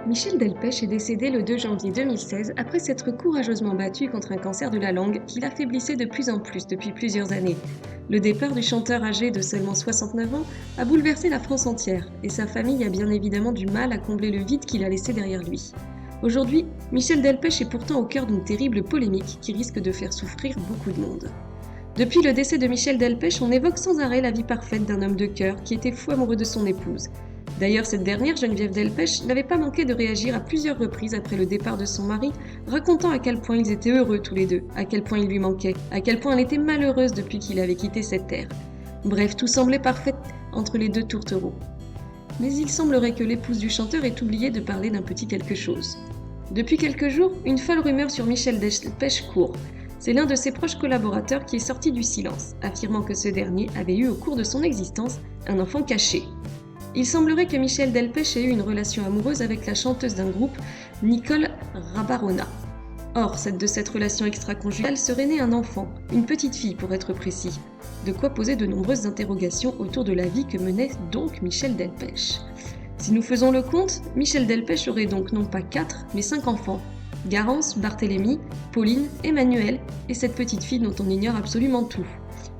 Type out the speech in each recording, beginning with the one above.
Michel Delpech est décédé le 2 janvier 2016 après s'être courageusement battu contre un cancer de la langue qui l'affaiblissait de plus en plus depuis plusieurs années. Le départ du chanteur âgé de seulement 69 ans a bouleversé la France entière et sa famille a bien évidemment du mal à combler le vide qu'il a laissé derrière lui. Aujourd'hui, Michel Delpech est pourtant au cœur d'une terrible polémique qui risque de faire souffrir beaucoup de monde. Depuis le décès de Michel Delpech, on évoque sans arrêt la vie parfaite d'un homme de cœur qui était fou amoureux de son épouse. D'ailleurs, cette dernière, Geneviève Delpech, n'avait pas manqué de réagir à plusieurs reprises après le départ de son mari, racontant à quel point ils étaient heureux tous les deux, à quel point il lui manquait, à quel point elle était malheureuse depuis qu'il avait quitté cette terre. Bref, tout semblait parfait entre les deux tourtereaux. Mais il semblerait que l'épouse du chanteur ait oublié de parler d'un petit quelque chose. Depuis quelques jours, une folle rumeur sur Michel Delpech court. C'est l'un de ses proches collaborateurs qui est sorti du silence, affirmant que ce dernier avait eu au cours de son existence un enfant caché. Il semblerait que Michel Delpech ait eu une relation amoureuse avec la chanteuse d'un groupe, Nicole Rabarona. Or, de cette relation extra-conjugale serait né un enfant, une petite fille pour être précis. De quoi poser de nombreuses interrogations autour de la vie que menait donc Michel Delpech. Si nous faisons le compte, Michel Delpech aurait donc non pas 4, mais 5 enfants. Garance, Barthélemy, Pauline, Emmanuel et cette petite fille dont on ignore absolument tout.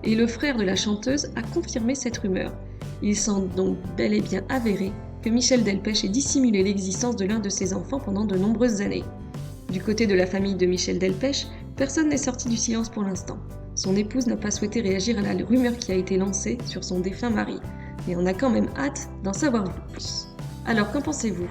Et le frère de la chanteuse a confirmé cette rumeur. Il semble donc bel et bien avéré que Michel Delpech ait dissimulé l'existence de l'un de ses enfants pendant de nombreuses années. Du côté de la famille de Michel Delpech, personne n'est sorti du silence pour l'instant. Son épouse n'a pas souhaité réagir à la rumeur qui a été lancée sur son défunt mari, mais on a quand même hâte d'en savoir plus. Alors qu'en pensez-vous ?